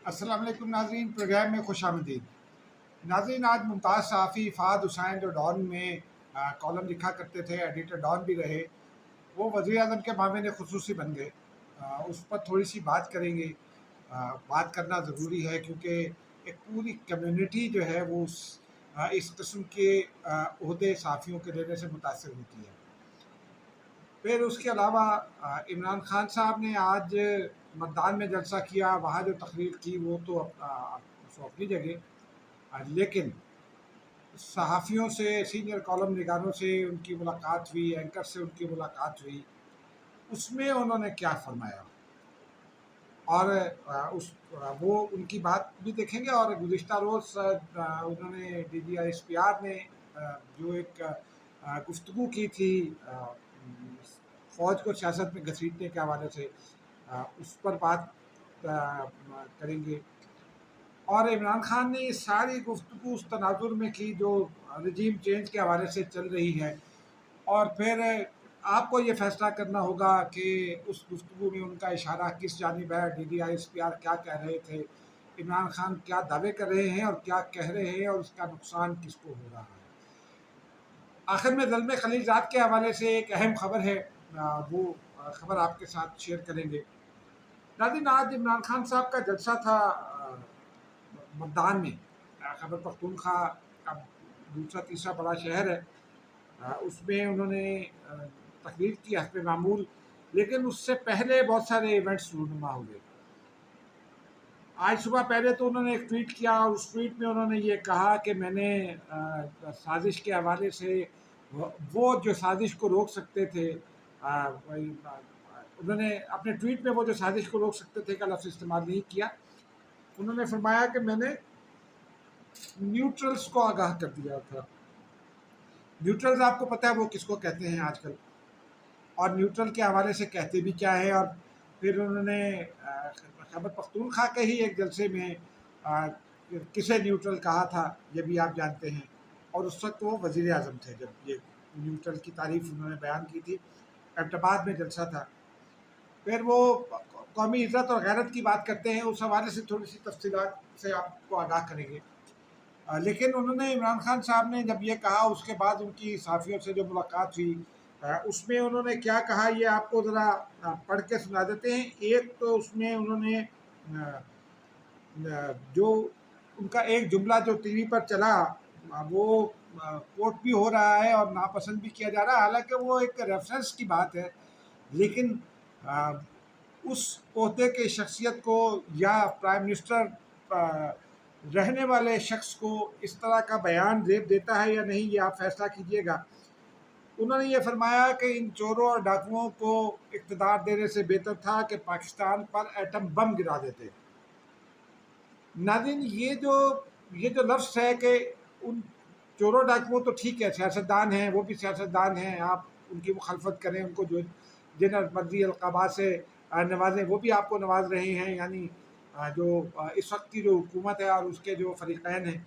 السلام علیکم ناظرین، پروگرام میں خوش آمدید ناظرین۔ آج ممتاز صحافی فہد حسین جو ڈان میں کالم لکھا کرتے تھے، ایڈیٹر ڈان بھی رہے، وہ وزیر اعظم کے معاون خصوصی بن گئے۔ اس پر تھوڑی سی بات کریں گے۔ بات کرنا ضروری ہے کیونکہ ایک پوری کمیونٹی جو ہے وہ اس قسم کے عہدے صحافیوں کے لینے سے متاثر ہوتی ہے۔ پھر اس کے علاوہ عمران خان صاحب نے آج مردان میں جلسہ کیا، وہاں جو تقریر کی وہ تو اپنی جگہ، لیکن صحافیوں سے، سینئر کالم نگاروں سے ان کی ملاقات ہوئی، اینکر سے ان کی ملاقات ہوئی، اس میں انہوں نے کیا فرمایا اور وہ ان کی بات بھی دیکھیں گے۔ اور گزشتہ روز انہوں نے D G I S P R نے جو ایک گفتگو کی تھی فوج کو سیاست میں گھسیٹنے کے حوالے سے، اس پر بات کریں گے۔ اور عمران خان نے یہ ساری گفتگو اس تناظر میں کی جو رجیم چینج کے حوالے سے چل رہی ہے، اور پھر آپ کو یہ فیصلہ کرنا ہوگا کہ اس گفتگو میں ان کا اشارہ کس جانب ہے، D D I S P are کیا کہہ رہے تھے، عمران خان کیا دعوے کر رہے ہیں اور کیا کہہ رہے ہیں، اور اس کا نقصان کس کو ہو رہا ہے۔ آخر میں زلم خلیل زاد کے حوالے سے ایک اہم خبر ہے، وہ خبر آپ کے ساتھ شیئر کریں گے۔ ناظرین، آج عمران خان صاحب کا جلسہ تھا مردان میں۔ خیبر پختونخوا اب دوسرا تیسرا بڑا شہر ہے، اس میں انہوں نے تقریر کی حسب معمول، لیکن اس سے پہلے بہت سارے ایونٹس رونما ہوئے۔ آج صبح پہلے تو انہوں نے ایک ٹویٹ کیا، اور اس ٹویٹ میں انہوں نے یہ کہا کہ میں نے سازش کے حوالے سے وہ جو سازش کو روک سکتے تھے، انہوں نے اپنے ٹویٹ میں وہ جو سازش کو روک سکتے تھے کا لفظ استعمال نہیں کیا۔ انہوں نے فرمایا کہ میں نے نیوٹرلز کو آگاہ کر دیا تھا۔ نیوٹرلز آپ کو پتہ ہے وہ کس کو کہتے ہیں آج کل، اور نیوٹرل کے حوالے سے کہتے بھی کیا ہے۔ اور پھر انہوں نے خیبر پختونخوا کے ہی ایک جلسے میں کسے نیوٹرل کہا تھا یہ بھی آپ جانتے ہیں، اور اس وقت وہ وزیر اعظم تھے جب یہ نیوٹرل کی تعریف انہوں نے بیان کی تھی۔ ایبٹ آباد میں جلسہ تھا۔ پھر وہ قومی عزت اور غیرت کی بات کرتے ہیں، اس حوالے سے تھوڑی سی تفصیلات سے آپ کو آگاہ کریں گے۔ لیکن انہوں نے عمران خان صاحب نے جب یہ کہا، اس کے بعد ان کی صحافیوں سے جو ملاقات ہوئی، اس میں انہوں نے کیا کہا یہ آپ کو ذرا پڑھ کے سنا دیتے ہیں۔ ایک تو اس میں انہوں نے جو ان کا ایک جملہ جو ٹی وی پر چلا، وہ کوٹ بھی ہو رہا ہے اور ناپسند بھی کیا جا رہا ہے، حالانکہ وہ ایک ریفرنس کی بات ہے، لیکن اس عہدے کے شخصیت کو یا پرائم منسٹر رہنے والے شخص کو اس طرح کا بیان زیب دیتا ہے یا نہیں، یہ آپ فیصلہ کیجئے گا۔ انہوں نے یہ فرمایا کہ ان چوروں اور ڈاکوؤں کو اقتدار دینے سے بہتر تھا کہ پاکستان پر ایٹم بم گرا دیتے۔ ناظرین، یہ جو لفظ ہے کہ ان چوروں ڈاکوؤں، تو ٹھیک ہے سیاستدان ہیں، وہ بھی سیاستدان ہیں، آپ ان کی مخالفت کریں، ان کو جو جن مرضی القابات سے نوازیں، وہ بھی آپ کو نواز رہے ہیں، یعنی جو اس وقت کی جو حکومت ہے اور اس کے جو فریقین ہیں۔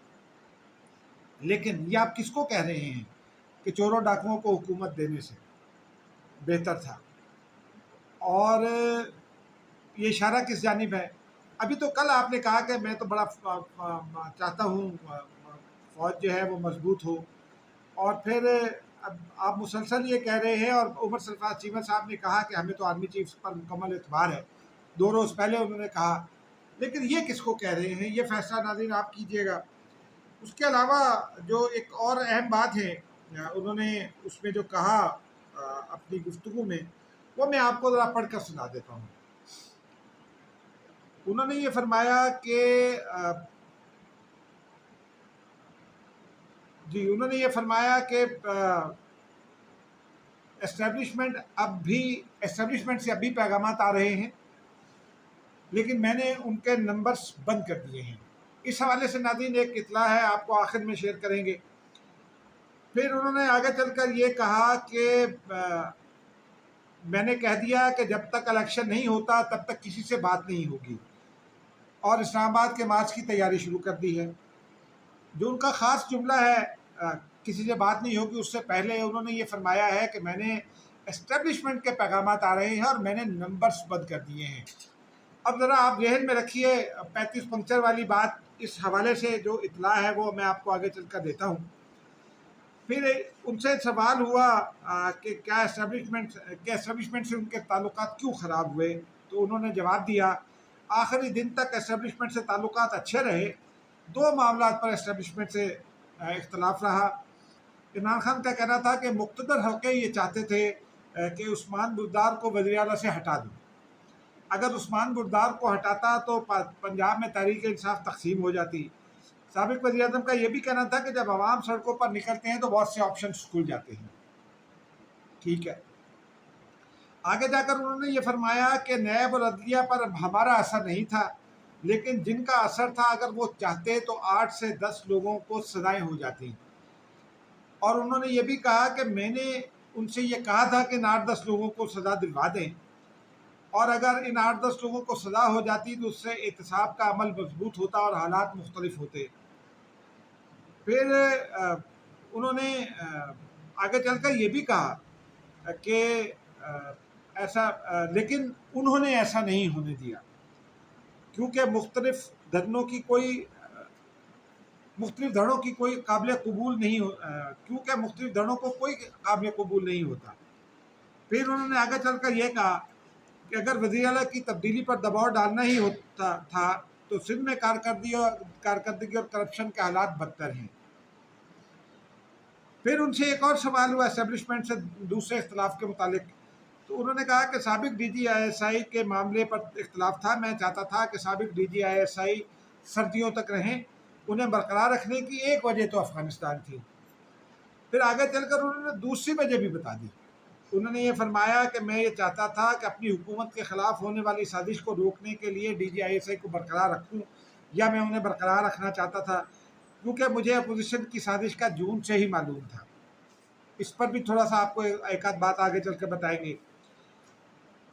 لیکن یہ آپ کس کو کہہ رہے ہیں کہ چوروں ڈاکوؤں کو حکومت دینے سے بہتر تھا؟ اور یہ اشارہ کس جانب ہے؟ ابھی تو کل آپ نے کہا کہ میں تو بڑا چاہتا ہوں فوج جو ہے وہ مضبوط ہو، اور پھر اب آپ مسلسل یہ کہہ رہے ہیں، اور عمر سرفراز چیمہ صاحب نے کہا کہ ہمیں تو آرمی چیف پر مکمل اعتبار ہے، 2 روز پہلے انہوں نے کہا۔ لیکن یہ کس کو کہہ رہے ہیں، یہ فیصلہ ناظرین آپ کیجئے گا۔ اس کے علاوہ جو ایک اور اہم بات ہے انہوں نے اس میں جو کہا اپنی گفتگو میں، وہ میں آپ کو ذرا پڑھ کر سنا دیتا ہوں۔ انہوں نے یہ فرمایا کہ اسٹیبلشمنٹ سے اب بھی پیغامات آ رہے ہیں، لیکن میں نے ان کے نمبرز بند کر دیے ہیں۔ اس حوالے سے ناظرین ایک اطلاع ہے، آپ کو آخر میں شیئر کریں گے۔ پھر انہوں نے آگے چل کر یہ کہا کہ میں نے کہہ دیا کہ جب تک الیکشن نہیں ہوتا تب تک کسی سے بات نہیں ہوگی، اور اسلام آباد کے مارچ کی تیاری شروع کر دی ہے۔ جو ان کا خاص جملہ ہے کسی سے بات نہیں ہوگی، اس سے پہلے انہوں نے یہ فرمایا ہے کہ میں نے اسٹیبلشمنٹ کے پیغامات آ رہے ہیں اور میں نے نمبرز بند کر دیے ہیں۔ اب ذرا آپ ذہن میں رکھیے 35 پنکچر والی بات، اس حوالے سے جو اطلاع ہے وہ میں آپ کو آگے چل کر دیتا ہوں۔ پھر ان سے سوال ہوا کہ کیا اسٹیبلشمنٹ سے ان کے تعلقات کیوں خراب ہوئے، تو انہوں نے جواب دیا آخری دن تک اسٹیبلشمنٹ سے تعلقات اچھے رہے، 2 معاملات پر اسٹیبلشمنٹ سے اختلاف رہا۔ عمران خان کا کہنا تھا کہ مقتدر حلقے یہ چاہتے تھے کہ عثمان بردار کو وزیر اعلیٰ سے ہٹا دوں، اگر عثمان بردار کو ہٹاتا تو پنجاب میں تحریک انصاف تقسیم ہو جاتی۔ سابق وزیر اعظم کا یہ بھی کہنا تھا کہ جب عوام سڑکوں پر نکلتے ہیں تو بہت سے آپشنز کھل جاتے ہیں۔ ٹھیک ہے، آگے جا کر انہوں نے یہ فرمایا کہ نیب اور عدلیہ پر ہمارا اثر نہیں تھا، لیکن جن کا اثر تھا اگر وہ چاہتے تو 8 سے 10 لوگوں کو سزائیں ہو جاتی۔ اور انہوں نے یہ بھی کہا کہ میں نے ان سے یہ کہا تھا کہ ان 8-10 لوگوں کو سزا دلوا دیں، اور اگر ان 8-10 لوگوں کو سزا ہو جاتی تو اس سے احتساب کا عمل مضبوط ہوتا اور حالات مختلف ہوتے۔ پھر انہوں نے آگے چل کر یہ بھی کہا کہ ایسا لیکن انہوں نے ایسا نہیں ہونے دیا، کیونکہ مختلف دھڑوں کی کوئی قابل قبول نہیں کیونکہ مختلف دھڑوں کو کوئی قابل قبول نہیں ہوتا۔ پھر انہوں نے آگے چل کر یہ کہا کہ اگر وزیر اعلیٰ کی تبدیلی پر دباؤ ڈالنا ہی ہوتا تھا تو سندھ میں کارکردگی اور کرپشن کے حالات بدتر ہیں۔ پھر ان سے ایک اور سوال ہوا اسٹیبلشمنٹ سے دوسرے اختلاف کے متعلق، تو انہوں نے کہا کہ سابق D G I S I کے معاملے پر اختلاف تھا، میں چاہتا تھا کہ سابق D G I S I سردیوں تک رہیں، انہیں برقرار رکھنے کی ایک وجہ تو افغانستان تھی۔ پھر آگے چل کر انہوں نے دوسری وجہ بھی بتا دی، انہوں نے یہ فرمایا کہ میں یہ چاہتا تھا کہ اپنی حکومت کے خلاف ہونے والی سازش کو روکنے کے لیے D G I S I کو برقرار رکھوں، یا میں انہیں برقرار رکھنا چاہتا تھا کیونکہ مجھے اپوزیشن کی سازش کا جون سے ہی معلوم تھا۔ اس پر بھی تھوڑا سا آپ کو ایک آدھ بات آگے چل کے بتائیں گے۔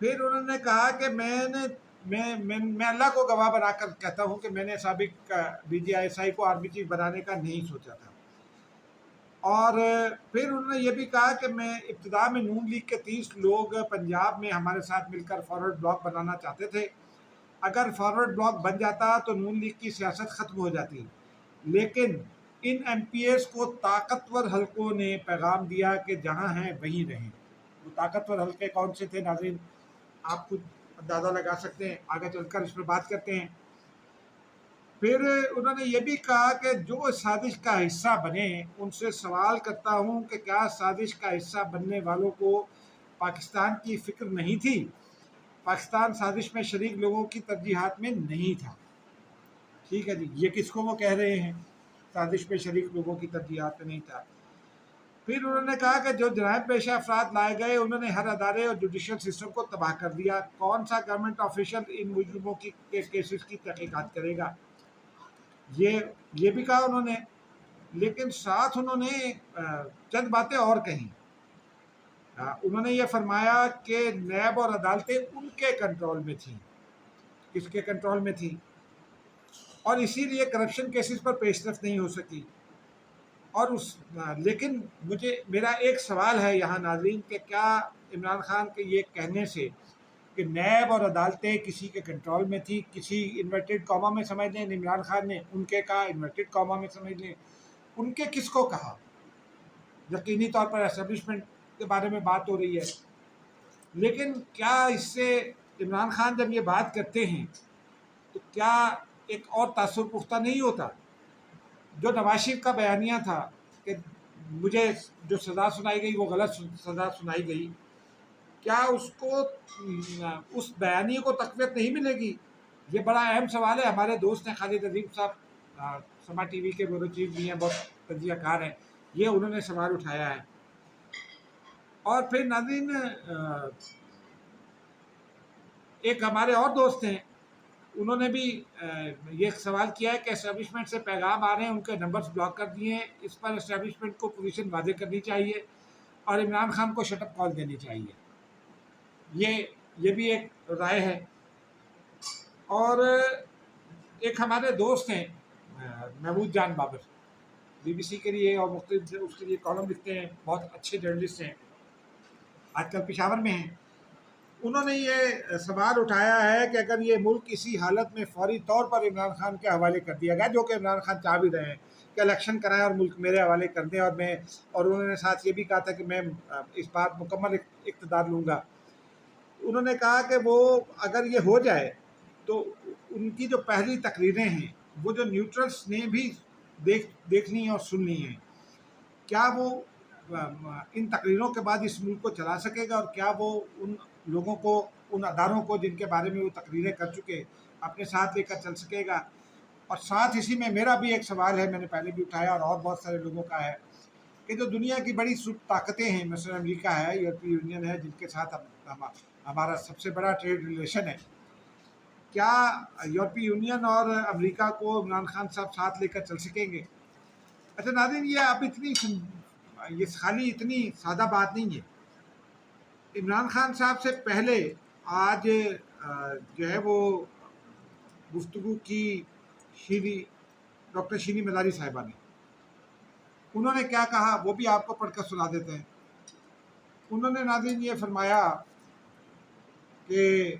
پھر انہوں نے کہا کہ میں اللہ کو گواہ بنا کر کہتا ہوں کہ میں نے سابق D G I S I کو آرمی چیف بنانے کا نہیں سوچا تھا۔ اور پھر انہوں نے یہ بھی کہا کہ میں ابتدا میں نون لیگ کے 30 لوگ پنجاب میں ہمارے ساتھ مل کر فارورڈ بلاک بنانا چاہتے تھے، اگر فارورڈ بلاک بن جاتا تو نون لیگ کی سیاست ختم ہو جاتی، لیکن ان ایم پی ایز کو طاقتور حلقوں نے پیغام دیا کہ جہاں ہیں وہیں رہیں۔ وہ طاقتور حلقے کون سے تھے ناظرین آپ خود اندازہ لگا سکتے ہیں، آگے چل کر اس پر بات کرتے ہیں۔ پھر انہوں نے یہ بھی کہا کہ جو اس سازش کا حصہ بنے ان سے سوال کرتا ہوں کہ کیا سازش کا حصہ بننے والوں کو پاکستان کی فکر نہیں تھی؟ پاکستان سازش میں شریک لوگوں کی ترجیحات میں نہیں تھا۔ ٹھیک ہے جی، یہ کس کو وہ کہہ رہے ہیں؟ سازش میں شریک لوگوں کی ترجیحات میں نہیں تھا۔ پھر انہوں نے کہا کہ جو جرائم پیشہ افراد لائے گئے انہوں نے ہر ادارے اور جوڈیشل سسٹم کو تباہ کر دیا، کون سا گورنمنٹ آفیشل ان مجرموں کی کیسز کی تحقیقات کرے گا؟ یہ بھی کہا انہوں نے، لیکن ساتھ انہوں نے چند باتیں اور کہیں۔ انہوں نے یہ فرمایا کہ نیب اور عدالتیں ان کے کنٹرول میں تھیں۔ کس کے کنٹرول میں تھی؟ اور اسی لیے کرپشن کیسز پر پیش رفت نہیں ہو سکی۔ اور لیکن میرا ایک سوال ہے یہاں ناظرین کہ کیا عمران خان کے یہ کہنے سے کہ نیب اور عدالتیں کسی کے کنٹرول میں تھی، کسی انورٹڈ کاما میں سمجھ لیں عمران خان نے ان کے کہا، انورٹڈ کاما میں سمجھ لیں ان کے کس کو کہا؟ یقینی طور پر اسٹیبلشمنٹ کے بارے میں بات ہو رہی ہے، لیکن کیا اس سے عمران خان جب یہ بات کرتے ہیں تو کیا ایک اور تاثر پختہ نہیں ہوتا؟ جو نواز شریف کا بیانیہ تھا کہ مجھے جو سزا سنائی گئی وہ غلط سزا سنائی گئی، کیا اس بیانیے کو تقویت نہیں ملے گی؟ یہ بڑا اہم سوال ہے۔ ہمارے دوست ہیں خالد عظیم صاحب، سما ٹی وی کے بیورو چیف بھی ہیں، بہت تجزیہ کار ہیں، یہ انہوں نے سوال اٹھایا ہے۔ اور پھر ناظرین ایک ہمارے اور دوست ہیں، انہوں نے بھی یہ سوال کیا ہے کہ اسٹیبلشمنٹ سے پیغام آ رہے ہیں، ان کے نمبرز بلاک کر دیے ہیں، اس پر اسٹیبلشمنٹ کو پوزیشن واضح کرنی چاہیے اور عمران خان کو شٹ اپ کال دینی چاہیے۔ یہ بھی ایک رائے ہے۔ اور ایک ہمارے دوست ہیں محمود جان بابر، بی بی سی کے لیے اور مختلف اس کے لیے کالم لکھتے ہیں، بہت اچھے جرنلسٹ ہیں، آج کل پشاور میں ہیں۔ انہوں نے یہ سوال اٹھایا ہے کہ اگر یہ ملک اسی حالت میں فوری طور پر عمران خان کے حوالے کر دیا گیا، جو کہ عمران خان چاہ بھی رہے ہیں کہ الیکشن کرائیں اور ملک میرے حوالے کر دیں، اور انہوں نے ساتھ یہ بھی کہا تھا کہ میں اس بار مکمل اقتدار لوں گا۔ انہوں نے کہا کہ وہ اگر یہ ہو جائے تو ان کی جو پہلی تقریریں ہیں وہ جو نیوٹرلس نے بھی دیکھنی ہیں اور سننی ہیں، کیا وہ ان تقریروں کے بعد اس ملک کو چلا سکے گا، اور کیا وہ ان لوگوں کو، ان اداروں کو جن کے بارے میں وہ تقریریں کر چکے، اپنے ساتھ لے کر چل سکے گا۔ اور ساتھ اسی میں میرا بھی ایک سوال ہے، میں نے پہلے بھی اٹھایا اور بہت سارے لوگوں کا ہے، کہ جو دنیا کی بڑی طاقتیں ہیں، مثلا امریکہ ہے، یورپی یونین ہے، جن کے ساتھ ہمارا سب سے بڑا ٹریڈ ریلیشن ہے، کیا یورپی یونین اور امریکہ کو عمران خان صاحب ساتھ لے کر چل سکیں گے؟ اچھا ناظرین، یہ اب یہ خالی اتنی سادہ بات نہیں ہے۔ عمران خان صاحب سے پہلے آج جو ہے وہ گفتگو کی ڈاکٹر شینی مزاری صاحبہ نے، انہوں نے کیا کہا وہ بھی آپ کو پڑھ کر سنا دیتے ہیں۔ انہوں نے ناظرین یہ فرمایا کہ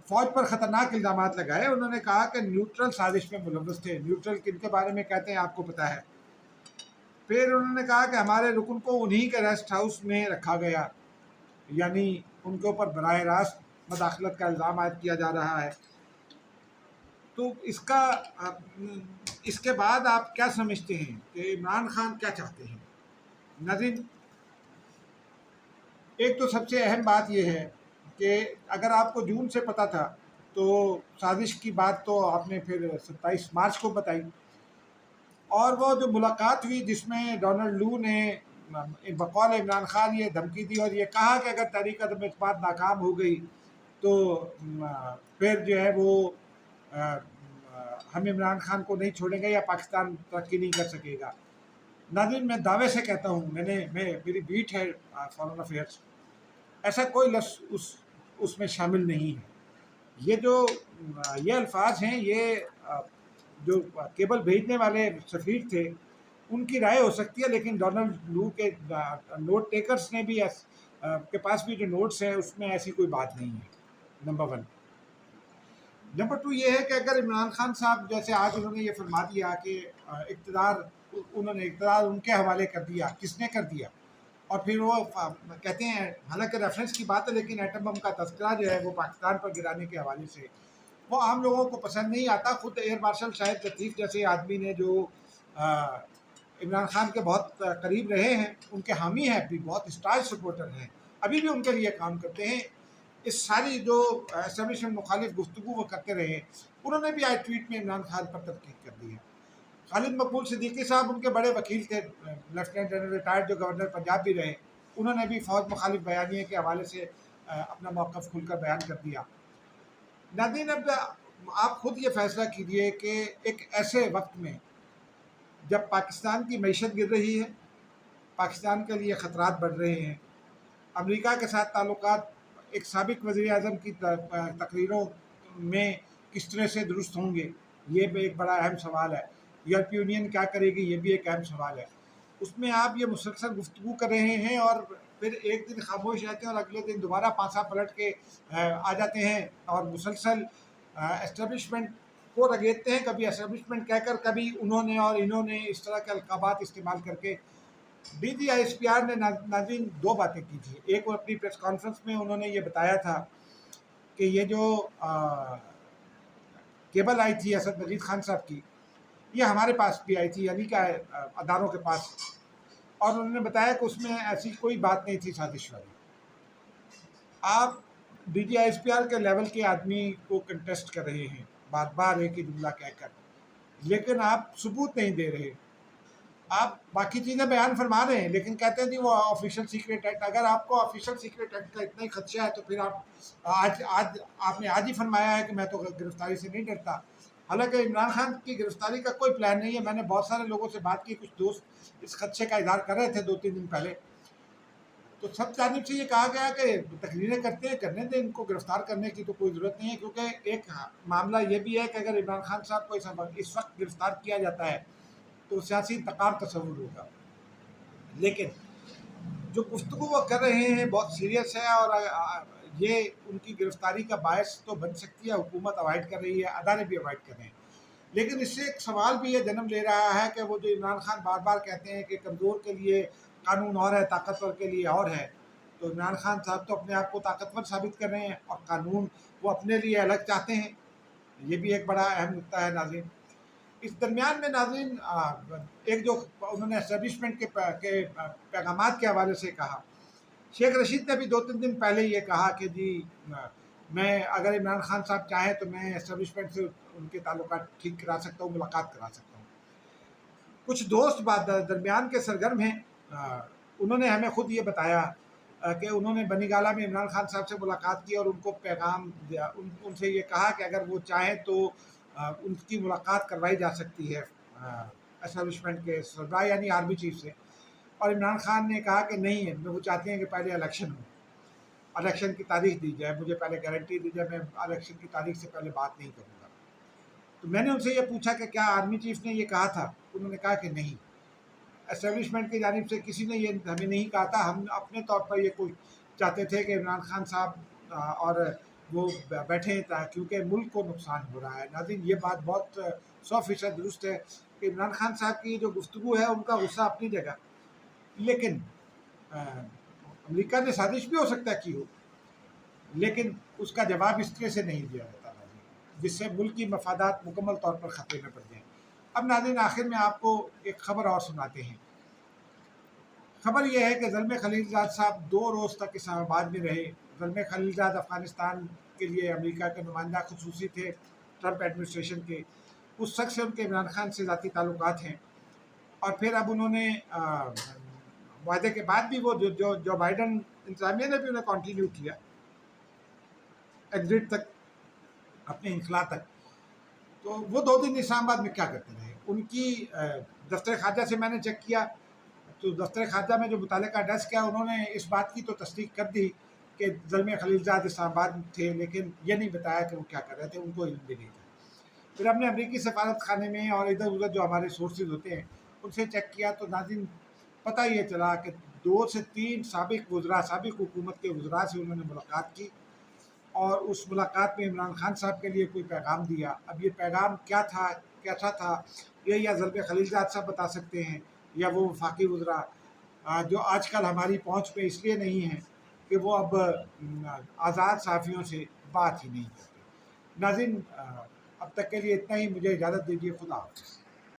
فوج پر خطرناک الزامات لگائے۔ انہوں نے کہا کہ نیوٹرل سازش میں ملوث تھے۔ نیوٹرل کن کے بارے میں کہتے ہیں آپ کو پتہ ہے۔ پھر انہوں نے کہا کہ ہمارے رکن کو انہی کے ریسٹ ہاؤس میں رکھا گیا، یعنی ان کے اوپر براہ راست مداخلت کا الزام عائد کیا جا رہا ہے۔ تو اس کے بعد آپ کیا سمجھتے ہیں کہ عمران خان کیا چاہتے ہیں؟ ناظرین، ایک تو سب سے اہم بات یہ ہے کہ اگر آپ کو جون سے پتہ تھا تو سازش کی بات تو آپ نے پھر 27 مارچ کو بتائی، اور وہ جو ملاقات ہوئی جس میں ڈونلڈ لو نے بقول عمران خان یہ دھمکی دی اور یہ کہا کہ اگر تحریک عدم اعتماد ناکام ہو گئی تو پھر جو ہے وہ ہم عمران خان کو نہیں چھوڑیں گے یا پاکستان ترقی نہیں کر سکے گا۔ ناظرین، میں دعوے سے کہتا ہوں، میری بیٹ ہے فارن افیئرس، ایسا کوئی لفظ اس میں شامل نہیں ہے۔ یہ الفاظ ہیں، یہ جو کیبل بھیجنے والے سفیر تھے ان کی رائے ہو سکتی ہے، لیکن ڈونلڈ لو کے نوٹ ٹیکرز نے بھی کے پاس بھی جو نوٹس ہیں اس میں ایسی کوئی بات نہیں ہے، نمبر 1۔ نمبر 2 یہ ہے کہ اگر عمران خان صاحب جیسے آج انہوں نے یہ فرما دیا کہ انہوں نے اقتدار ان کے حوالے کر دیا، کس نے کر دیا؟ اور پھر وہ کہتے ہیں، حالانکہ ریفرنس کی بات ہے لیکن ایٹم بم کا تذکرہ جو ہے وہ پاکستان پر گرانے کے حوالے سے وہ عام لوگوں کو پسند نہیں آتا۔ خود ایئر مارشل شاہد لطیف جیسے آدمی نے جو عمران خان کے بہت قریب رہے ہیں، ان کے حامی ہیں، بھی بہت اسٹائل سپورٹر ہیں، ابھی بھی ان کے لیے کام کرتے ہیں، اس ساری جو اسٹیبلشمنٹ مخالف گفتگو وہ کرتے رہے، انہوں نے بھی آج ٹویٹ میں عمران خان پر تنقید کر دی ہے۔ خالد مقبول صدیقی صاحب ان کے بڑے وکیل تھے، لیفٹیننٹ جنرل ریٹائرڈ جو گورنر پنجاب بھی رہے، انہوں نے بھی فوج مخالف بیانیے کے حوالے سے اپنا موقف کھل کر بیان کر دیا۔ ناظرین، اب آپ خود یہ فیصلہ کیجئے کہ ایک ایسے وقت میں جب پاکستان کی معیشت گر رہی ہے، پاکستان کے لیے خطرات بڑھ رہے ہیں، امریکہ کے ساتھ تعلقات ایک سابق وزیر اعظم کی تقریروں میں کس طرح سے درست ہوں گے، یہ بھی ایک بڑا اہم سوال ہے۔ یورپی یونین کیا کرے گی، یہ بھی ایک اہم سوال ہے۔ اس میں آپ یہ مسلسل گفتگو کر رہے ہیں اور پھر ایک دن خاموش رہتے ہیں اور اگلے دن دوبارہ پانسا پلٹ کے آ جاتے ہیں اور مسلسل اسٹیبلشمنٹ کو رگیدتے ہیں، کبھی اسٹیبلشمنٹ کہہ کر، کبھی انہوں نے اور انہوں نے، اس طرح کے القابات استعمال کر کے۔ D G I S P R نے ناظرین 2 باتیں کی تھی۔ ایک، وہ اپنی پریس کانفرنس میں انہوں نے یہ بتایا تھا کہ یہ جو کیبل آئی تھی اسد مجید خان صاحب کی، یہ ہمارے پاس بھی آئی تھی، یعنی کہ اداروں کے پاس، اور انہوں نے بتایا کہ اس میں ایسی کوئی بات نہیں تھی سازش والی۔ آپ D G I S P R کے لیول کے آدمی کو کنٹیسٹ کر رہے ہیں بار بار ایک ہی جملہ کہہ کر، لیکن آپ ثبوت نہیں دے رہے۔ آپ باقی چیزیں بیان فرما رہے ہیں لیکن کہتے ہیں جی وہ آفیشیل سیکریٹ ایکٹ۔ اگر آپ کو آفیشیل سیکریٹ ایکٹ کا اتنا ہی خدشہ ہے تو پھر آپ نے آج ہی فرمایا ہے کہ میں تو گرفتاری سے نہیں ڈرتا، حالانکہ عمران خان کی گرفتاری کا کوئی پلان نہیں ہے۔ میں نے بہت سارے لوگوں سے بات کی، کچھ دوست اس خدشے کا اظہار کر رہے تھے 2-3 دن پہلے، تو سب جانب سے یہ کہا گیا کہ تقریریں کرتے ہیں، کرنے دیں، ان کو گرفتار کرنے کی تو کوئی ضرورت نہیں ہے، کیونکہ ایک معاملہ یہ بھی ہے کہ اگر عمران خان صاحب کو اس وقت گرفتار کیا جاتا ہے تو سیاسی انتقام تصور ہوگا۔ لیکن جو گفتگو وہ کر رہے ہیں بہت سیریس ہے، اور یہ ان کی گرفتاری کا باعث تو بن سکتی ہے، حکومت اوائڈ کر رہی ہے، ادارے بھی اوائڈ کر رہے ہیں، لیکن اس سے ایک سوال بھی یہ جنم لے رہا ہے کہ وہ جو عمران خان بار بار کہتے ہیں کہ کمزور کے لیے قانون اور ہے، طاقتور کے لیے اور ہے، تو عمران خان صاحب تو اپنے آپ کو طاقتور ثابت کر رہے ہیں اور قانون وہ اپنے لیے الگ چاہتے ہیں، یہ بھی ایک بڑا اہم نکتہ ہے ناظرین۔ اس درمیان میں ناظرین ایک جو انہوں نے اسٹیبلشمنٹ کے پیغامات کے حوالے سے کہا، شیخ رشید نے بھی 2-3 دن پہلے یہ کہا کہ جی میں اگر عمران خان صاحب چاہیں تو میں اسٹیبلشمنٹ سے ان کے تعلقات ٹھیک کرا سکتا ہوں، ملاقات کرا سکتا ہوں۔ کچھ دوست درمیان کے سرگرم ہیں، انہوں نے ہمیں خود یہ بتایا کہ انہوں نے بنی گالہ میں عمران خان صاحب سے ملاقات کی اور ان کو پیغام دیا، ان سے یہ کہا کہ اگر وہ چاہیں تو ان کی ملاقات کروائی جا سکتی ہے اسٹیبلشمنٹ کے سربراہ یعنی آرمی چیف سے، اور عمران خان نے کہا کہ نہیں ہے، وہ چاہتے ہیں کہ پہلے الیکشن ہو، الیکشن کی تاریخ دی جائے، مجھے پہلے گارنٹی دی جائے، میں الیکشن کی تاریخ سے پہلے بات نہیں کروں گا۔ تو میں نے ان سے یہ پوچھا کہ کیا آرمی چیف نے یہ کہا تھا؟ انہوں نے کہا کہ نہیں، اسٹیبلشمنٹ کی جانب سے کسی نے یہ ہمیں نہیں کہا تھا، ہم اپنے طور پر یہ کوئی چاہتے تھے کہ عمران خان صاحب اور وہ بیٹھیں کیونکہ ملک کو نقصان ہو رہا ہے۔ ناظرین یہ بات بہت 100% درست ہے کہ عمران خان صاحب کی جو گفتگو ہے ان کا غصہ اپنی جگہ، لیکن امریکہ نے سازش بھی ہو سکتا ہے کی ہو، لیکن اس کا جواب اس طرح سے نہیں دیا جاتا ناظرین، جس سے ملک کی مفادات مکمل طور پر خطرے میں پڑ جائیں۔ اب ناظرین آخر میں آپ کو ایک خبر اور سناتے ہیں۔ خبر یہ ہے کہ زلمے خلیل زاد صاحب 2 روز تک اسلام آباد میں رہے۔ زلمے خلیل زاد افغانستان کے لیے امریکہ کے نمائندہ خصوصی تھے ٹرمپ ایڈمنسٹریشن کے، اس شخص سے ان کے عمران خان سے ذاتی تعلقات ہیں، اور پھر اب انہوں نے معاہدے کے بعد بھی وہ جو بائیڈن انتظامیہ نے بھی انہیں کنٹینیو کیا ایگزٹ تک، اپنے انخلا تک، تو وہ 2 دن اسلام آباد میں کیا کرتے رہے؟ ان کی دفتر خارجہ سے میں نے چیک کیا تو دفتر خارجہ میں جو متعلقہ ڈیسک ہے انہوں نے اس بات کی تو تصدیق کر دی کہ زلمے خلیل زاد اسلام آباد میں تھے، لیکن یہ نہیں بتایا کہ وہ کیا کر رہے تھے، ان کو علم بھی نہیں تھا۔ پھر ہم نے امریکی سفارت خانے میں اور ادھر ادھر جو ہمارے سورسز ہوتے ہیں ان سے چیک کیا تو ناظرین پتہ یہ چلا کہ 2 سے 3 سابق وزراء، سابق حکومت کے وزراء سے انہوں نے ملاقات کی، اور اس ملاقات میں عمران خان صاحب کے لیے کوئی پیغام دیا۔ اب یہ پیغام کیا تھا، کیسا تھا، یہ یا زلمے خلیل زاد صاحب بتا سکتے ہیں یا وہ وفاقی وزراء جو آج کل ہماری پہنچ میں اس لیے نہیں ہیں کہ وہ اب آزاد صحافیوں سے بات ہی نہیں کرتے۔ ناظرین اب تک کے لیے اتنا ہی، مجھے اجازت دیجیے، خدا حافظ۔